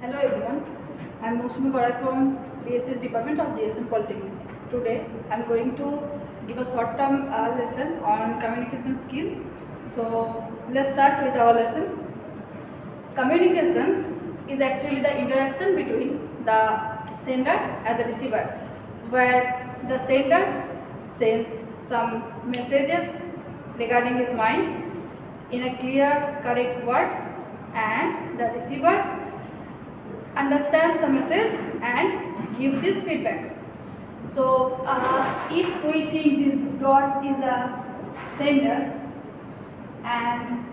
Hello everyone, I am Mousmi Gorai from BSS Department of GSM Polytechnic. Today I am going to give a short term lesson on communication skill. So let's start with our lesson. Communication is actually the interaction between the sender and the receiver, where the sender sends some messages regarding his mind in a clear, correct word, and the receiver understands the message and gives his feedback. So if we think this dot is a sender and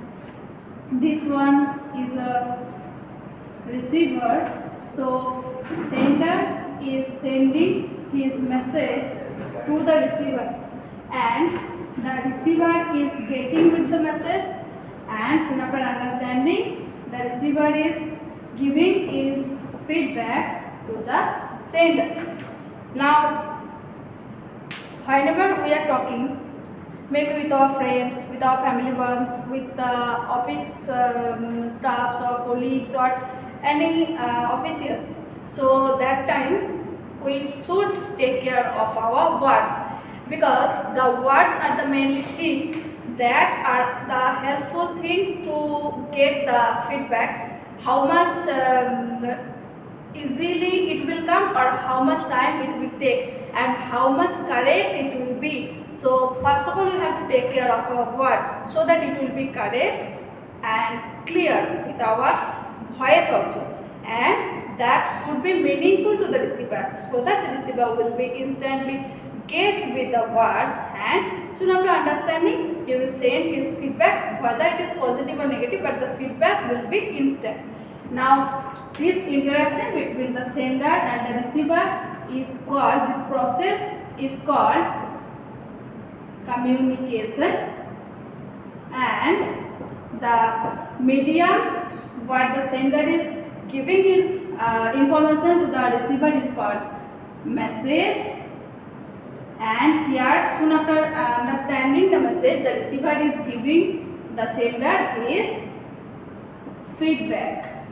this one is a receiver, so sender is sending his message to the receiver and the receiver is getting with the message, and soon after understanding the receiver is giving his feedback to the sender. Now, whenever we are talking, maybe with our friends, with our family ones, with office staffs or colleagues or any officials, so that time we should take care of our words, because the words are the mainly things that are the helpful things to get the feedback, how much easily it will come or how much time it will take and how much correct it will be. So first of all we have to take care of our words so that it will be correct and clear with our voice also, and that should be meaningful to the receiver so that the receiver will be instantly get with the words, and soon after understanding he will send his feedback whether it is positive or negative, but the feedback will be instant. Now this interaction between the sender and the receiver is called, this process is called communication, and the medium what the sender is giving his information to the receiver is called message, and here soon after understanding the message the receiver is giving the sender is feedback,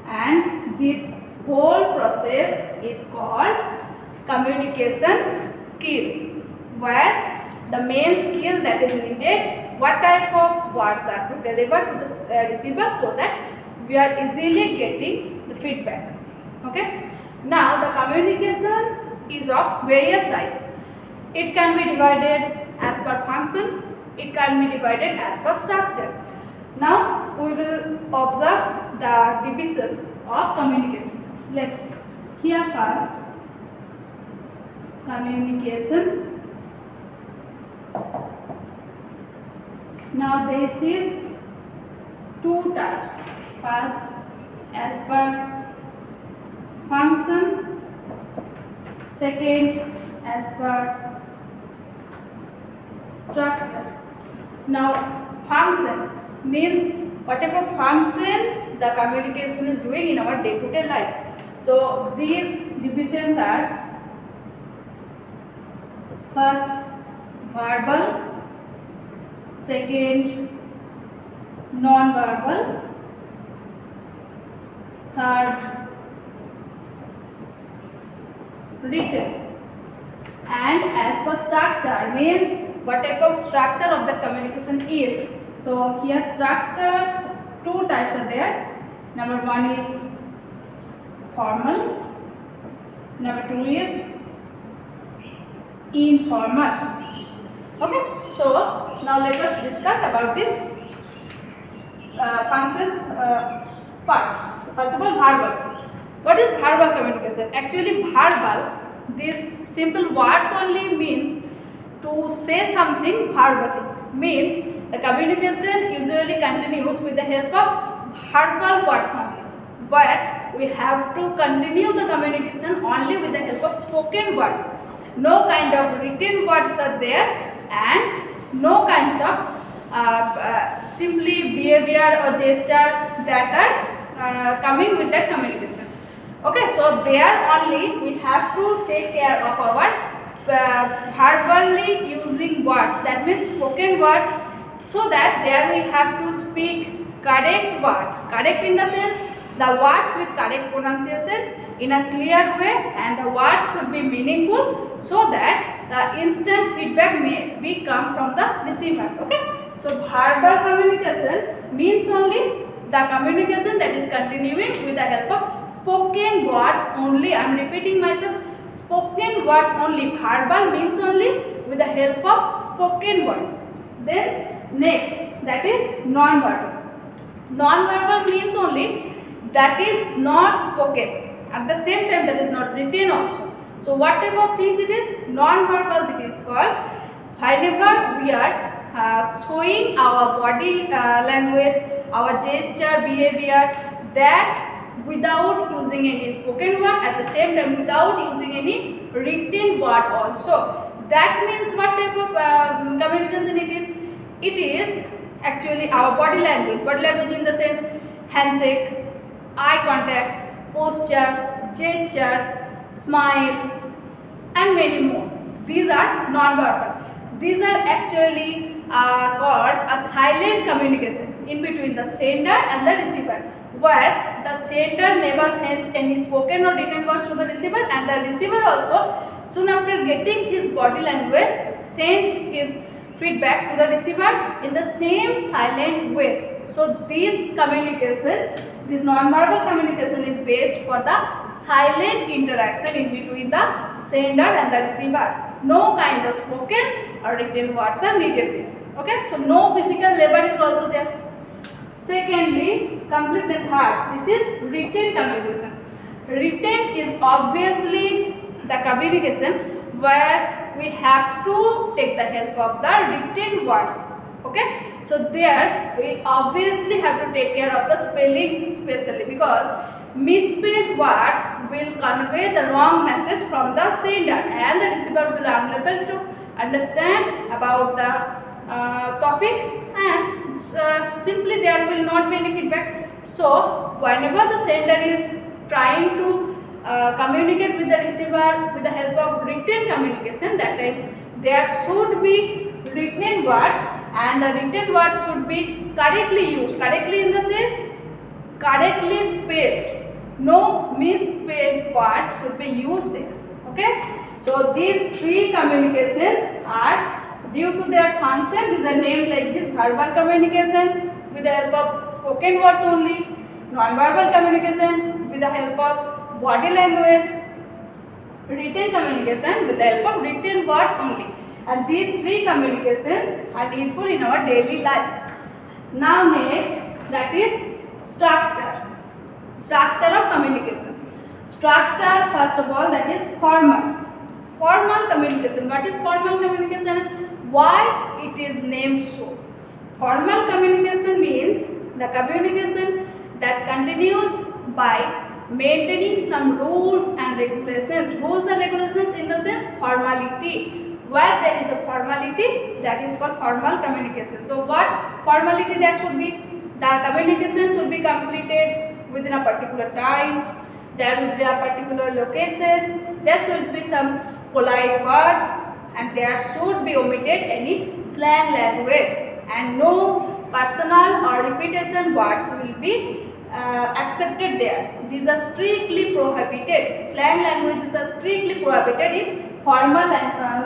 and this whole process is called communication skill, where the main skill that is needed, what type of words are to deliver to the receiver so that we are easily getting the feedback. Okay. Now the communication is of various types. It can be divided as per function, it can be divided as per structure. Now we will observe the divisions of communication. Let's see. Here first, communication. Now this is two types. First, as per function. Second, as per structure. Now function means whatever function the communication is doing in our day-to-day life. So these divisions are: first, verbal; second, non-verbal; third, written. And as per structure means what type of structure of the communication is. So here structures, two types are there. Number one is formal, number two is informal. Okay, so now let us discuss about this functions part. First of all, verbal. What is verbal communication? Actually verbal, this simple words only means to say something verbally, means the communication usually continues with the help of verbal words only, but we have to continue the communication only with the help of spoken words. No kind of written words are there, and no kinds of simply behavior or gesture that are coming with that communication. Okay, so there only we have to take care of our verbally using words, that means spoken words, so that there we have to speak correct word. Correct in the sense the words with correct pronunciation in a clear way, and the words should be meaningful so that the instant feedback may be come from the receiver. Okay, so verbal communication means only the communication that is continuing with the help of spoken words only. I am repeating myself, spoken words only. Verbal means only with the help of spoken words. Then next, that is non-verbal. Non-verbal means only that is not spoken, at the same time that is not written also. So what type of things it is? Non-verbal, it is called whenever we are showing our body language, our gesture, behavior, that without using any spoken word, at the same time without using any written word also. That means what type of communication it is? It is actually our body language. Body language in the sense handshake, eye contact, posture, gesture, smile, and many more. These are non-verbal. These are actually called a silent communication in between the sender and the receiver, where the sender never sends any spoken or written words to the receiver, and the receiver also soon after getting his body language sends his feedback to the receiver in the same silent way. So this communication, this non-verbal communication is based for the silent interaction in between the sender and the receiver. No kind of spoken or written words are needed there. Okay, so no physical labor is also there. Secondly, complete the third. This is written communication. Written is obviously the communication where we have to take the help of the written words. Okay, so there we obviously have to take care of the spellings especially, because misspelled words will convey the wrong message from the sender, and the receiver will unable to understand about the topic, and simply there will not be any feedback. So whenever the sender is trying to communicate with the receiver with the help of written communication, that time there should be written words, and the written words should be correctly used. Correctly in the sense correctly spelled. No misspelled words should be used there. Okay. So these three communications are due to their function. These are named like this: verbal communication with the help of spoken words only, non-verbal communication with the help of body language, written communication with the help of written words only. And these three communications are needful in our daily life. Now next, that is structure. Structure of communication. Structure, first of all, that is formal. Formal communication. What is formal communication? Why it is named so? Formal communication means the communication that continues by maintaining some rules and regulations. Rules and regulations in the sense formality. Where there is a formality, that is called formal communication. So what formality that should be? The communication should be completed within a particular time. There will be a particular location. There should be some polite words, and there should be omitted any slang language, and no personal or repetition words will be accepted there. These are strictly prohibited. Slang languages are strictly prohibited in formal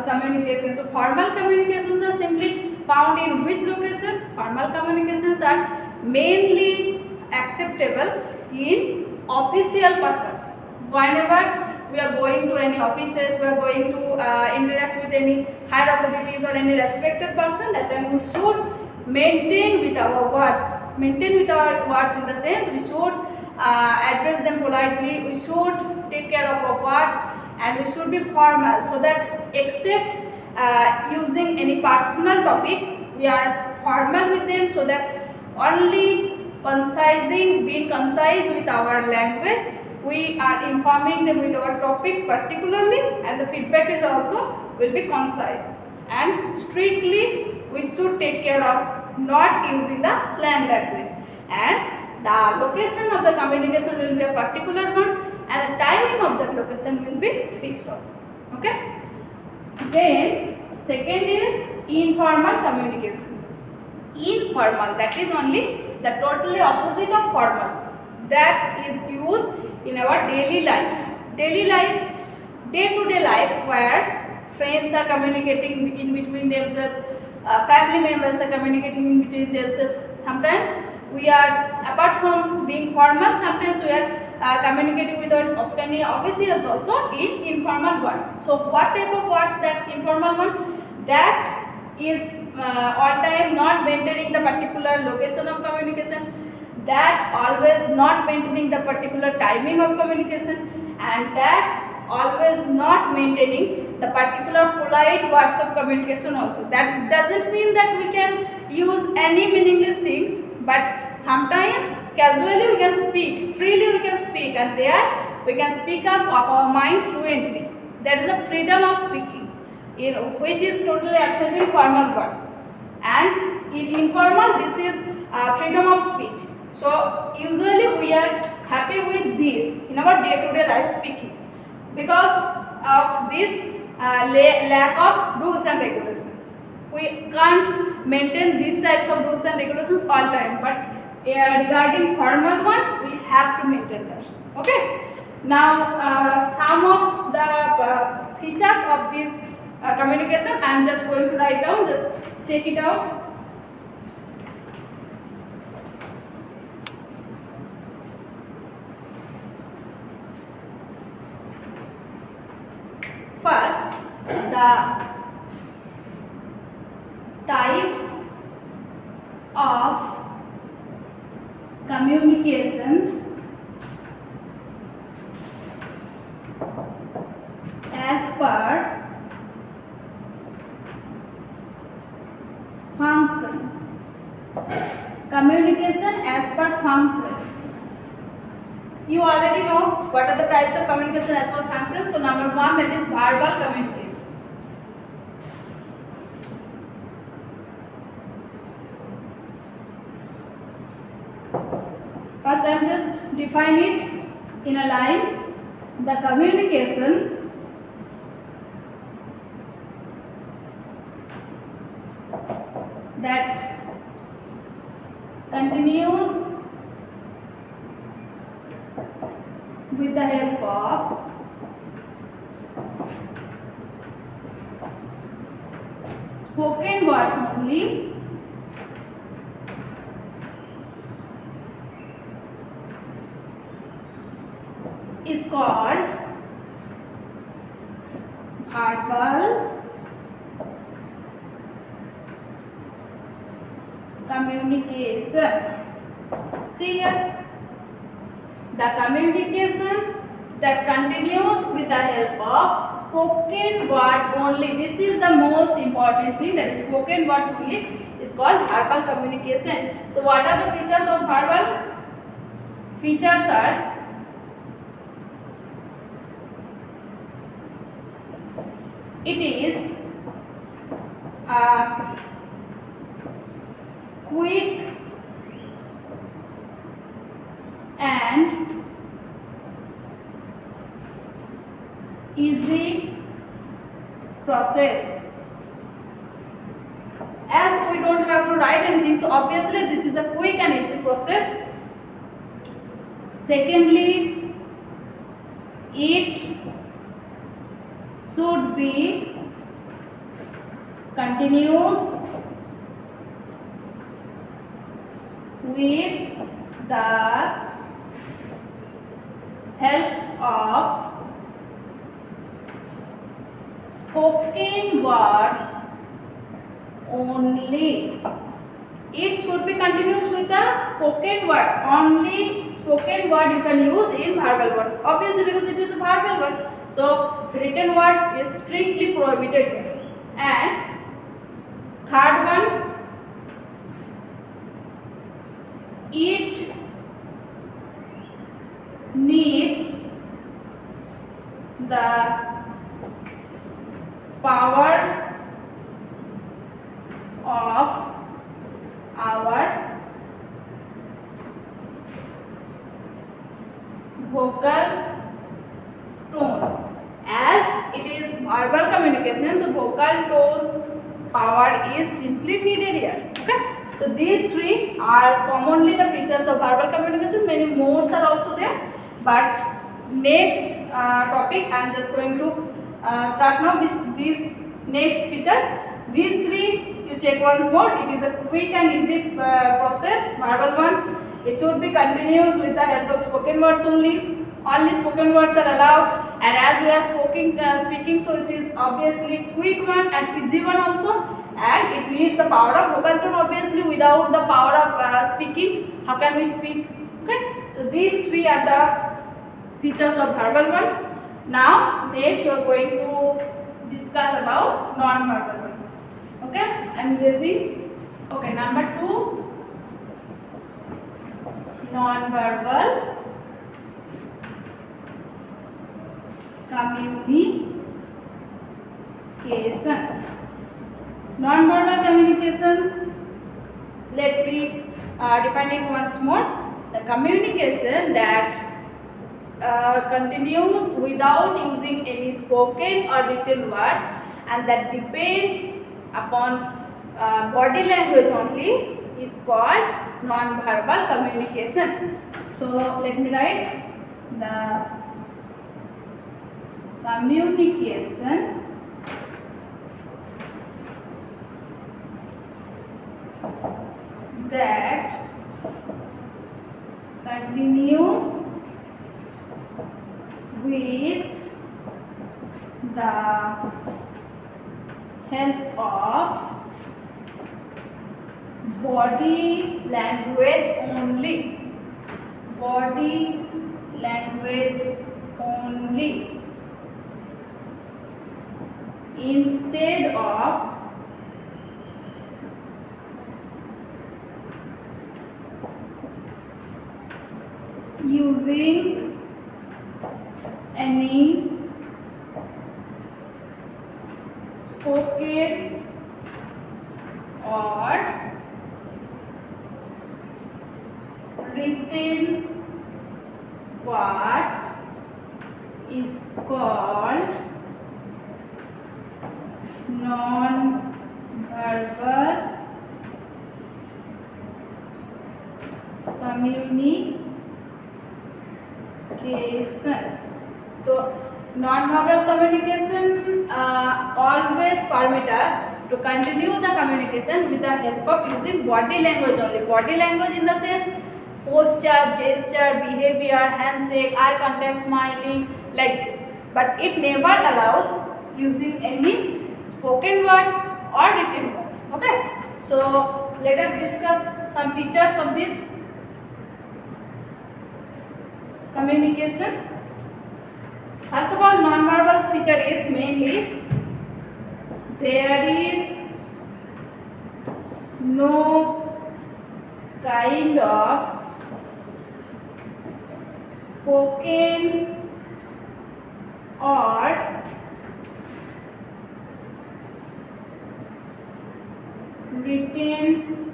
communication. So formal communications are simply found in which locations? Formal communications are mainly acceptable in official purpose. Whenever we are going to any offices, we are going to interact with any higher authorities or any respected person, that time we should maintain with our words. Maintain with our words in the sense we should address them politely, we should take care of our words, and we should be formal, so that except using any personal topic, we are formal with them, so that only being concise with our language, we are informing them with our topic particularly, and the feedback is also will be concise, and strictly we should take care of not using the slang language, and the location of the communication will be a particular one, and the timing of that location will be fixed also. Okay. Then second is informal communication. Informal, that is only the totally opposite of formal. that is used in our daily life. Daily life, day-to-day life, where friends are communicating in between themselves, family members are communicating in between themselves. Sometimes we are, apart from being formal, sometimes we are communicating with our any officials also in informal words. So what type of words that informal one? That is all time not maintaining the particular location of communication, that always not maintaining the particular timing of communication, and that always not maintaining the particular polite words of communication also. That doesn't mean that we can use any meaningless things, but sometimes casually we can speak, freely we can speak, and there we can speak up of our mind fluently. That is a freedom of speaking, which is totally absent in formal word. And in informal, this is freedom of speech. So usually we are happy with this in our day-to-day life speaking, because of this lack of rules and regulations. We can't maintain these types of rules and regulations all time, but regarding formal one, we have to maintain that. Okay. Now some of the features of this communication I am just going to write down. Just check it out. First, the types of communication as per function. Communication as per function. You already know what are the types of communication as per function. So number one, that is verbal communication. First I am just define it in a line. The communication that continues with the help of spoken words only is called verbal communication. See here, the communication that continues with the help of spoken words only. This is the most important thing, that is spoken words only is called verbal communication. So what are the features of verbal? Features are it is a quick and easy process. As we don't have to write anything, so obviously this is a quick and easy process. Secondly, it should be continuous with the help of spoken words only. It should be continuous with the spoken word. Only spoken word you can use in verbal word. Obviously, because it is a verbal word. So written word is strictly prohibited here. And third one, it needs the power of our vocal tone. As it is verbal communication, so vocal tone's power is simply needed here. Okay. So these three are commonly the features of verbal communication. Many more are also there, but next topic I am just going to start now with these next features. These three you check once more. It is a quick and easy process. Verbal one. It should be continuous with the help of spoken words only. Only spoken words are allowed, and as we are speaking, so it is obviously quick one and easy one also, and it needs the power of vocal tone. Obviously, without the power of speaking, how can we speak? Okay, so these three are the features of verbal one. Now, next we are going to discuss about non-verbal one. Okay, I'm ready. Okay, number 2, non-verbal communication. Non-verbal communication, let me define it once more. The communication that continues without using any spoken or written words, and that depends upon body language only, is called non-verbal communication. So let me write the communication that continues with the help of body language only. Body language only. Instead of using any spoken or written words, is called non-verbal communication. So non-verbal communication always permit us to continue the communication with the help of using body language only. Body language in the sense posture, gesture, behavior, handshake, eye contact, smiling, like this. But it never allows using any spoken words or written words. Okay. So let us discuss some features of this communication. First of all, non-verbal feature is mainly there is no kind of spoken or written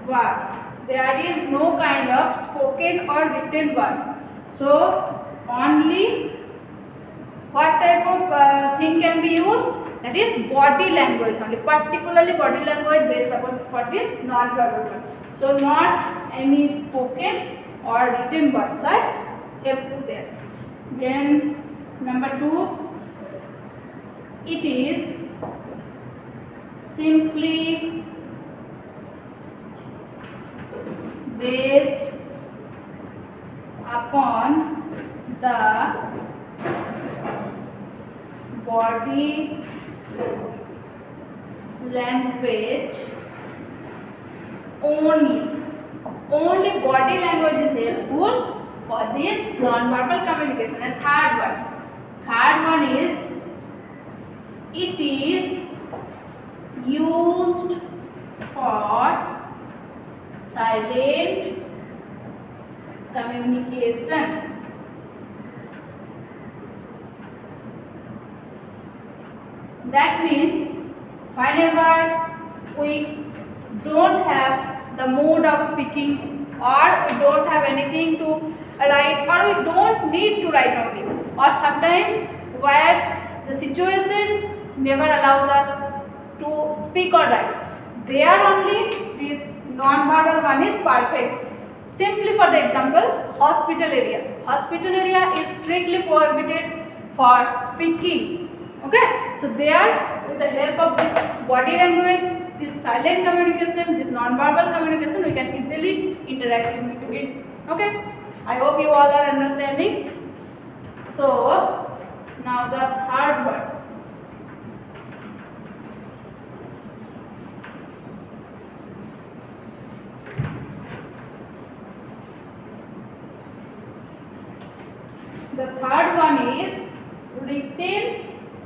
words. There is no kind of spoken or written words. So only what type of thing can be used? That is body language only, particularly body language based upon for this non-verbal one. So not any spoken or written words are helpful there. Then number 2, it is simply based upon the body language only. Only body language is helpful for this non-verbal communication. And third one is it is used for silent communication. That means whenever we don't have the mode of speaking, or we don't have anything to write, or we don't need to write only, or sometimes where the situation never allows us to speak or write, there only this non-verbal one is perfect. Simply for the example, hospital area. Hospital area is strictly prohibited for speaking. Okay, so there with the help of this body language, this silent communication, this non-verbal communication, we can easily interact in between. Okay, I hope you all are understanding. So now the third one. The third one is written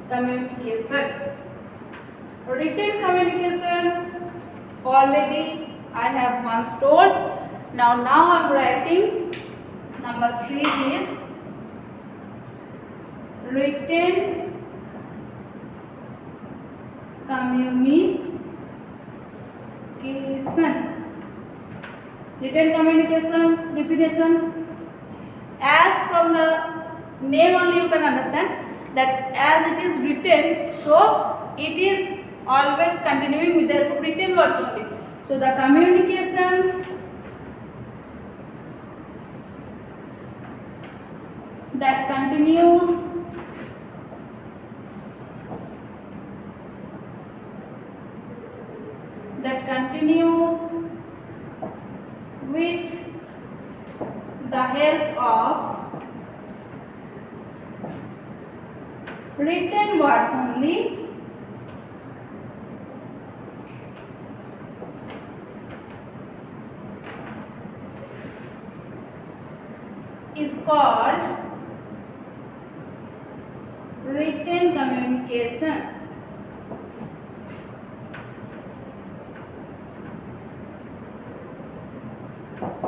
communication. Written communication already I have once told. Now I'm writing. Number 3 is written communication. Written communications definition. As from the name only you can understand that as it is written, so it is always continuing with the help of written words only. So the communication that continues with the help of written words only is called written communication.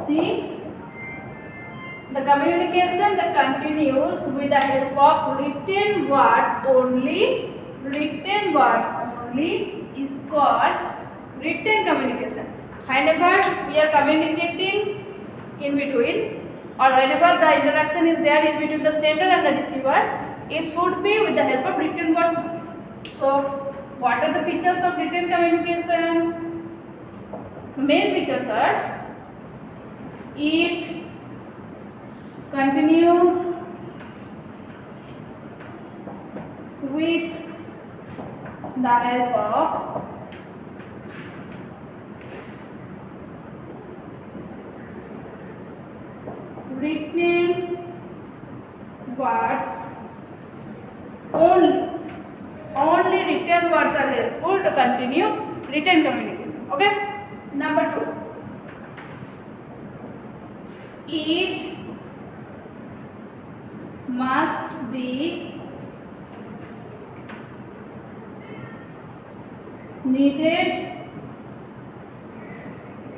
See, the communication that continues with the help of written words only is called written communication. Whenever we are communicating in between, or whenever the interaction is there in between the sender and the receiver, it should be with the help of written words. So, what are the features of written communication? The main features are it continues with the help of written words only written words are helpful to continue written communication. Okay, number 2, it must be needed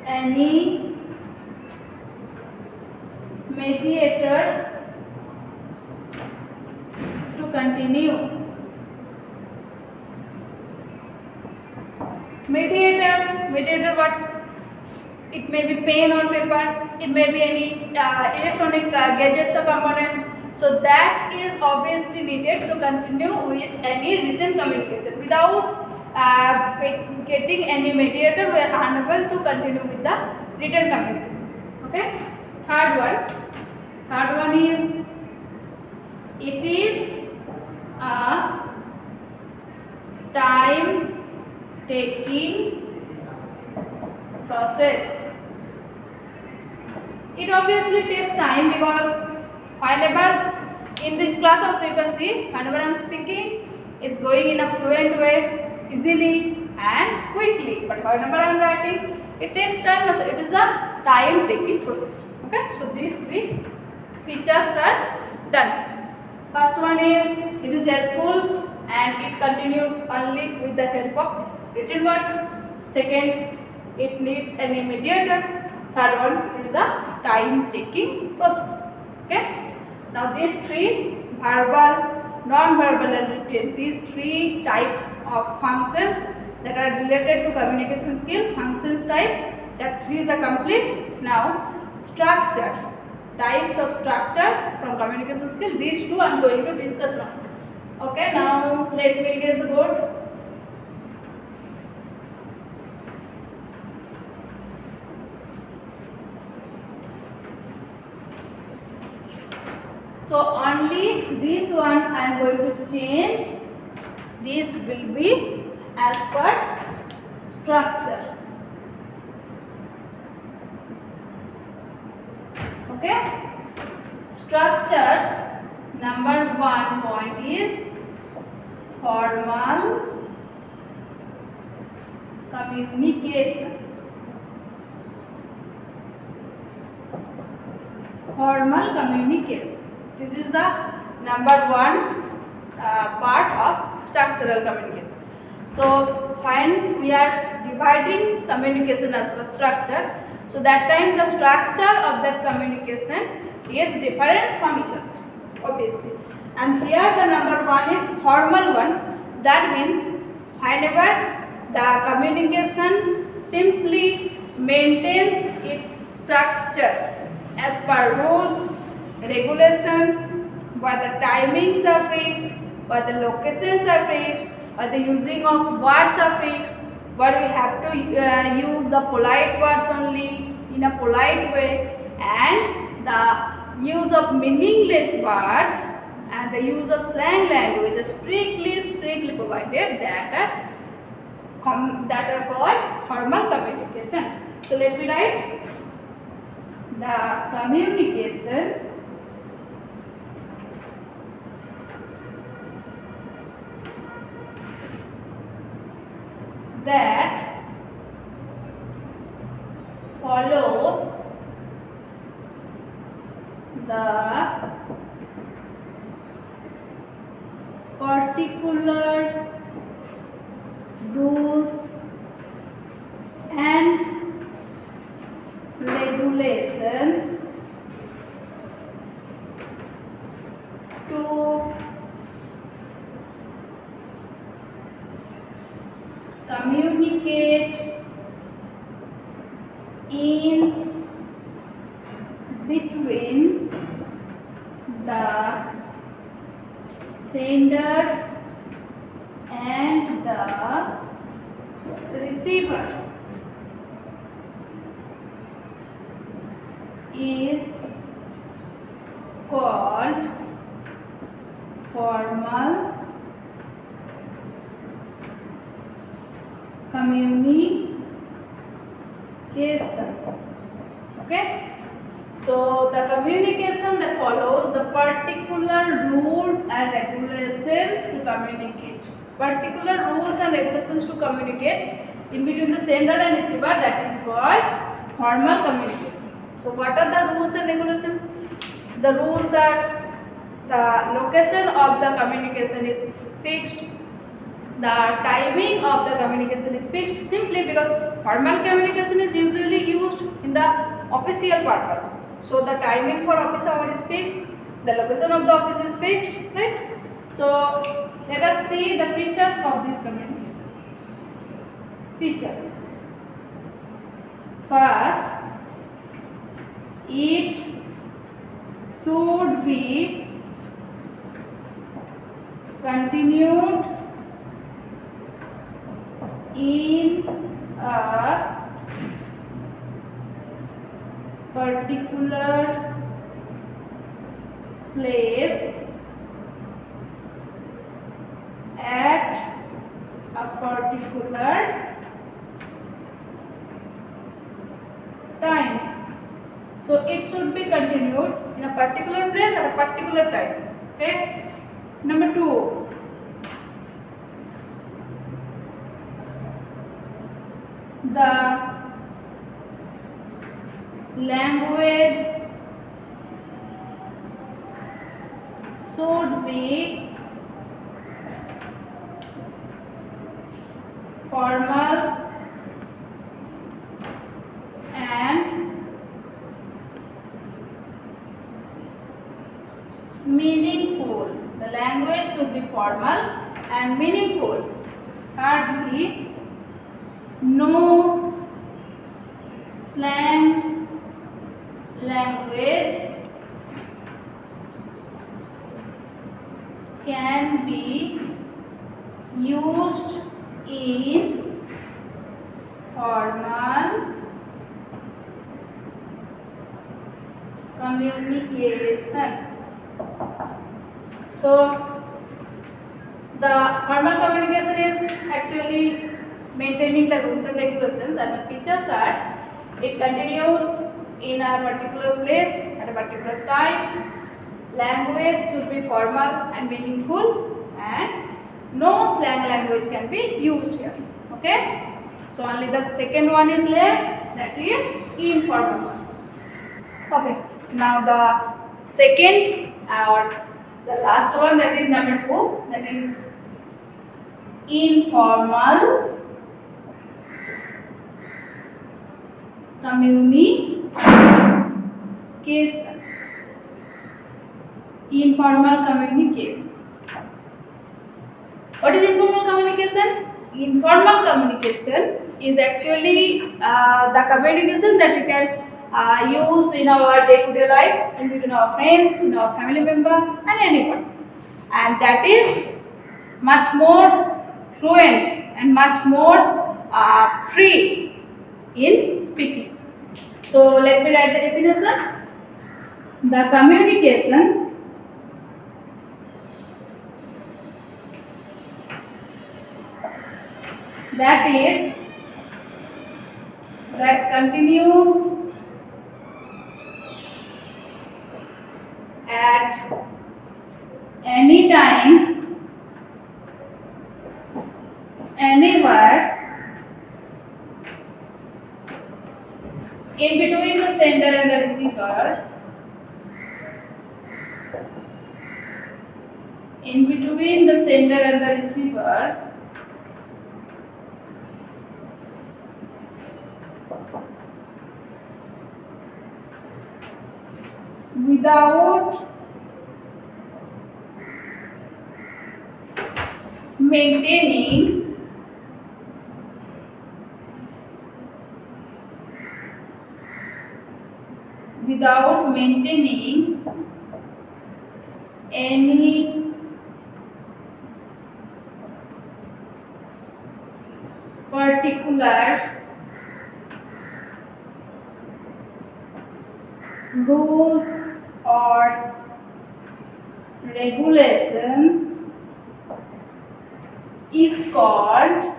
any mediator to continue. Mediator what? It may be pen or paper, it may be any electronic gadgets or components. So that is obviously needed to continue with any written communication. Without getting any mediator, we are unable to continue with the written communication. Okay. Third one is it is a time taking process. It obviously takes time because whenever in this class also you can see whenever I am speaking it's going in a fluent way, easily and quickly, but whenever I am writing it takes time, so it is a time taking process. Okay, so these 3 features are done. First one is it is helpful and it continues only with the help of written words. Second, it needs any mediator. Third one, it is a time taking process. Okay, now these 3 verbal, non-verbal and written, these 3 types of functions that are related to communication skill, functions type, that 3 is a complete. Now structure, types of structure from communication skill, these 2 I am going to discuss now. Okay, now let me erase the board. So only this one I am going to change. This will be as per structure. Okay. Structures. Number 1 point is formal communication. Formal communication. This is the number 1 part of structural communication. So when we are dividing communication as per structure, so that time the structure of that communication is different from each other, obviously. And here the number 1 is formal one. That means whenever the communication simply maintains its structure as per rules, regulation, where the timings are fixed, where the locations are fixed, or the using of words are fixed, where we have to use the polite words only in a polite way, and the use of meaningless words and the use of slang language is strictly provided, that are called formal communication. So let me write the communication that follow the particular rules and regulations to communicate in between the sender and the receiver is called formal communication. Okay. So the communication that follows the particular rules and regulations to communicate. Particular rules and regulations to communicate in between the sender and receiver, that is called formal communication. So what are the rules and regulations? The rules are the location of the communication is fixed. The timing of the communication is fixed, simply because formal communication is usually used in the official purpose. So the timing for office hour is fixed, the location of the office is fixed, right? So let us see the features of this communication. Features. First, it should be continued in a particular place at a particular time. So it should be continued in a particular place at a particular time. Okay. Number 2, the language should be formal and meaningful. The language should be formal and meaningful. Thirdly, no slang language can be used in formal communication. So the formal communication is actually maintaining the rules and regulations, and the features are it continues in a particular place at a particular time. Language should be formal and meaningful, and no slang language can be used here. Okay, so only the second one is left, that is informal one. Okay, now the second or the last one, that is number 2, that is informal communication. Informal communication. What is informal communication? Informal communication is actually the communication that we can use in our day-to-day life, in between our friends, in our family members, and anyone, and that is much more fluent and much more free in speaking. So let me write the definition. The communication that continues at any time, anywhere, in between the sender and the receiver, in between the sender and the receiver, without maintaining any particular rules or regulations is called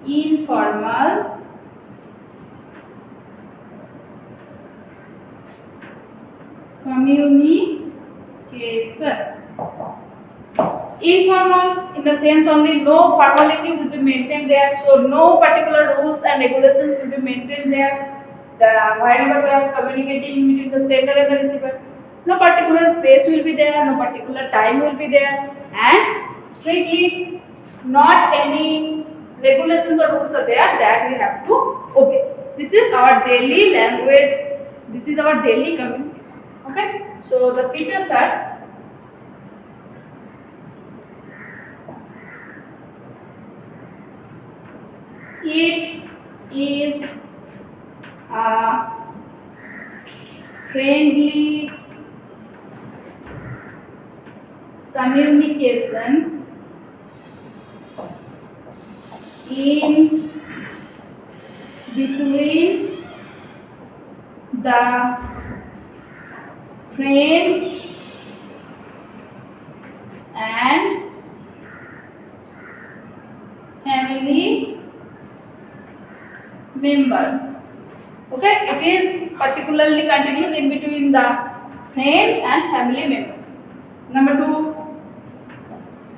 informal communication. Informal in the sense only no formality will be maintained there, so no particular rules and regulations will be maintained there. Whenever we are communicating between the sender and the receiver, no particular place will be there, no particular time will be there, and strictly not any regulations or rules are there that we have to obey. This is our daily language, this is our daily communication. Okay, so the features are it is a friendly communication in between the friends and family members. Okay, it is particularly continues in between the friends and family members. Number 2,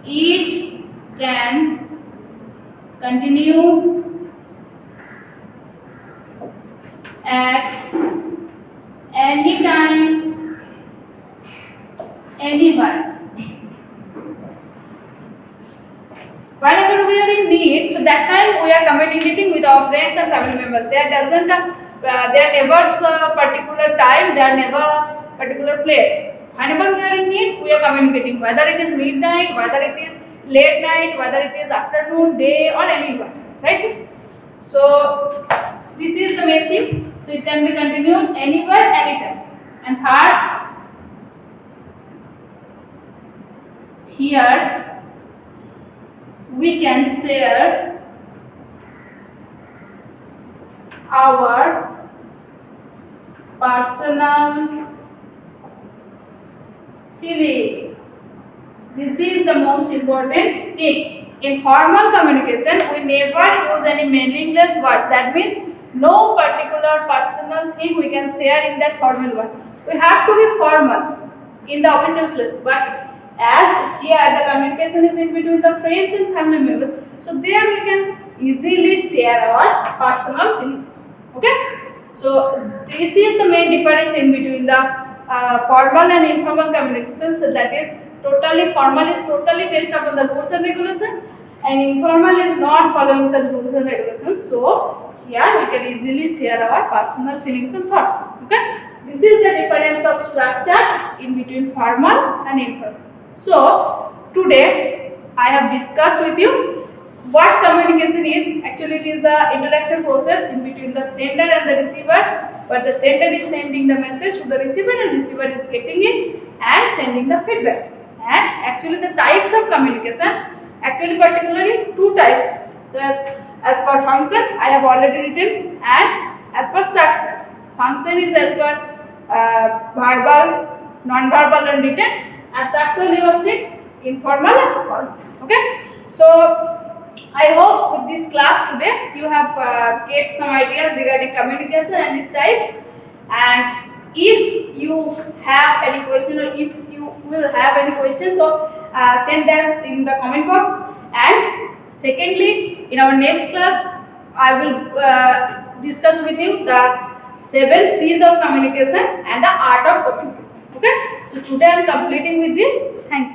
it can continue at any time, anywhere. Whenever we are in need, so that time we are communicating with our friends and family members. There doesn't, there never particular time, there never particular place. Whenever we are in need, we are communicating. Whether it is midnight, whether it is late night, whether it is afternoon, day, or anywhere, right? So this is the main thing. So it can be continued anywhere, anytime. And third, here we can share our personal feelings. This is the most important thing. In formal communication, we never use any meaningless words. That means no particular personal thing we can share in that formal word. We have to be formal in the official place. But as here the communication is in between the friends and family members, so there we can easily share our personal feelings. Okay? So this is the main difference in between the formal and informal communication. So that is totally formal is totally based upon the rules and regulations, and informal is not following such rules and regulations. So here we can easily share our personal feelings and thoughts. Okay, this is the difference of structure in between formal and informal. So today I have discussed with you what communication is. Actually, it is the interaction process in between the sender and the receiver, but the sender is sending the message to the receiver and receiver is getting it and sending the feedback. And actually the types of communication, actually particularly two types. As per function I have already written, and as per structure. Function is as per verbal, non-verbal and written, and structural you have seen informal and formal. Okay, so I hope with this class today you have get some ideas regarding communication and its types. And if you have any question, or if you will have any questions, so send that in the comment box. And secondly, in our next class I will discuss with you the 7 C's of communication and the art of communication. Okay, so today I am completing with this. Thank you.